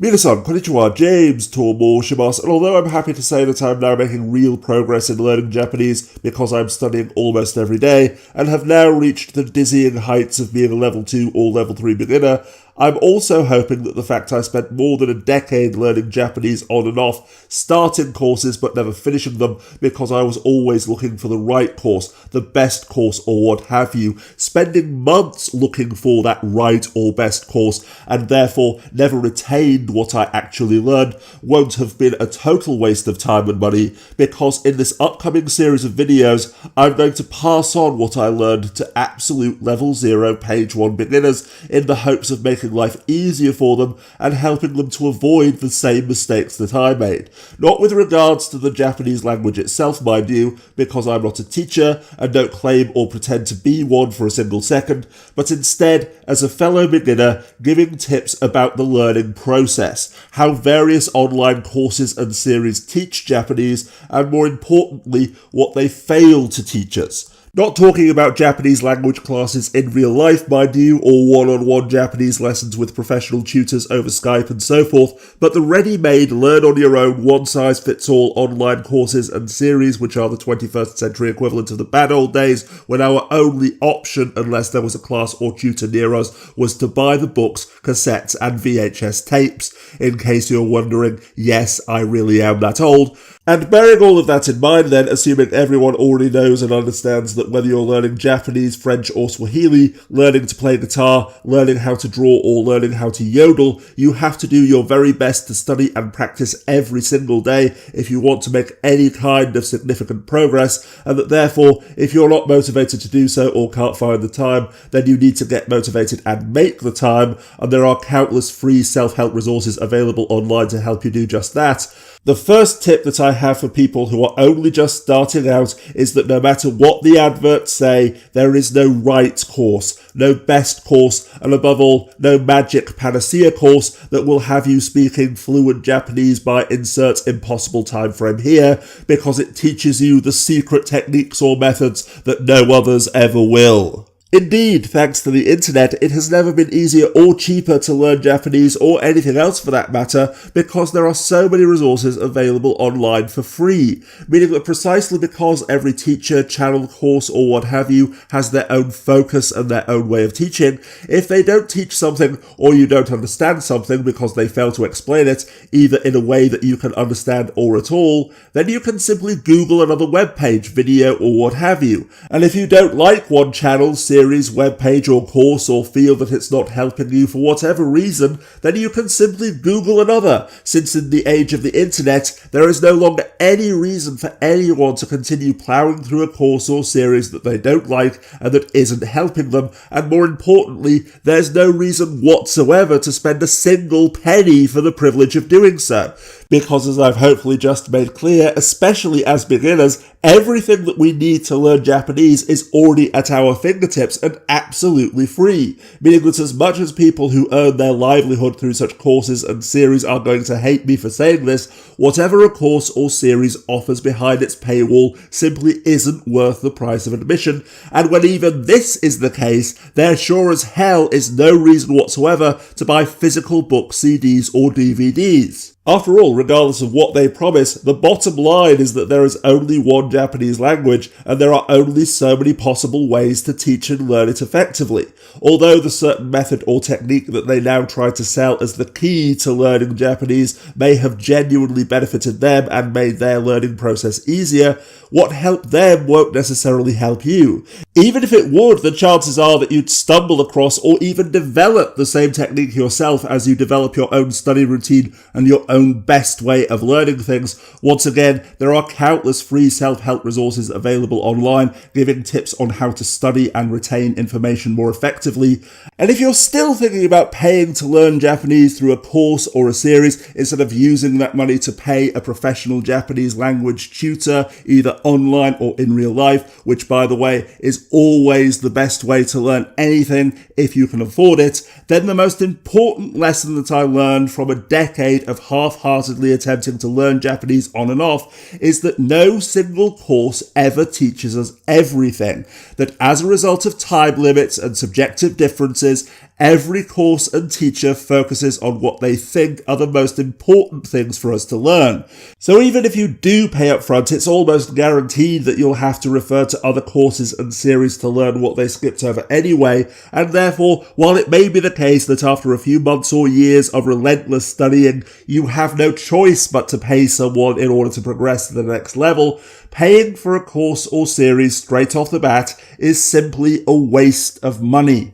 Minasan, konnichiwa, James Tomo shimasu, and although I'm happy to say that I'm now making real progress in learning Japanese because I'm studying almost every day, and have now reached the dizzying heights of being a level 2 or level 3 beginner, I'm also hoping that the fact I spent more than a decade learning Japanese on and off, starting courses but never finishing them because I was always looking for the right course, the best course or what have you, spending months looking for that right or best course, and therefore never retained what I actually learned, won't have been a total waste of time and money, because in this upcoming series of videos, I'm going to pass on what I learned to absolute level 0 page 1 beginners in the hopes of making life easier for them and helping them to avoid the same mistakes that I made. Not with regards to the Japanese language itself, mind you, because I'm not a teacher and don't claim or pretend to be one for a single second, but instead as a fellow beginner giving tips about the learning process, how various online courses and series teach Japanese, and more importantly, what they fail to teach us. Not talking about Japanese language classes in real life, mind you, or one-on-one Japanese lessons with professional tutors over Skype and so forth, but the ready-made, learn-on-your-own, one-size-fits-all online courses and series, which are the 21st century equivalent of the bad old days, when our only option, unless there was a class or tutor near us, was to buy the books, cassettes, and VHS tapes. In case you're wondering, yes, I really am that old. And bearing all of that in mind then, assuming everyone already knows and understands that whether you're learning Japanese, French or Swahili, learning to play guitar, learning how to draw or learning how to yodel, you have to do your very best to study and practice every single day if you want to make any kind of significant progress, and that therefore, if you're not motivated to do so or can't find the time, then you need to get motivated and make the time, and there are countless free self-help resources available online to help you do just that. The first tip that I have for people who are only just starting out is that no matter what the adverts say, there is no right course, no best course, and above all, no magic panacea course that will have you speaking fluent Japanese by insert impossible time frame here, because it teaches you the secret techniques or methods that no others ever will. Indeed, thanks to the internet, it has never been easier or cheaper to learn Japanese, or anything else for that matter, because there are so many resources available online for free, meaning that precisely because every teacher, channel, course, or what have you has their own focus and their own way of teaching, if they don't teach something or you don't understand something because they fail to explain it, either in a way that you can understand or at all, then you can simply Google another web page, video, or what have you. And if you don't like one channel, series, web page or course, or feel that it's not helping you for whatever reason, then you can simply Google another, since in the age of the internet, there is no longer any reason for anyone to continue ploughing through a course or series that they don't like and that isn't helping them, and more importantly, there's no reason whatsoever to spend a single penny for the privilege of doing so. Because as I've hopefully just made clear, especially as beginners, everything that we need to learn Japanese is already at our fingertips and absolutely free, meaning that as much as people who earn their livelihood through such courses and series are going to hate me for saying this, whatever a course or series offers behind its paywall simply isn't worth the price of admission, and when even this is the case, there sure as hell is no reason whatsoever to buy physical books, CDs or DVDs. After all, regardless of what they promise, the bottom line is that there is only one Japanese language, and there are only so many possible ways to teach and learn it effectively. Although the certain method or technique that they now try to sell as the key to learning Japanese may have genuinely benefited them and made their learning process easier, what helped them won't necessarily help you. Even if it would, the chances are that you'd stumble across or even develop the same technique yourself as you develop your own study routine and your own best way of learning things. Once again, there are countless free self-help resources available online giving tips on how to study and retain information more effectively. And if you're still thinking about paying to learn Japanese through a course or a series instead of using that money to pay a professional Japanese language tutor, either online or in real life, which by the way is always the best way to learn anything if you can afford it, then the most important lesson that I learned from a decade of half-heartedly attempting to learn Japanese on and off is that no single course ever teaches us everything, that as a result of time limits and subjective differences, Every course and teacher focuses on what they think are the most important things for us to learn. So even if you do pay up front, it's almost guaranteed that you'll have to refer to other courses and series to learn what they skipped over anyway, and therefore, while it may be the case that after a few months or years of relentless studying, you have no choice but to pay someone in order to progress to the next level, paying for a course or series straight off the bat is simply a waste of money.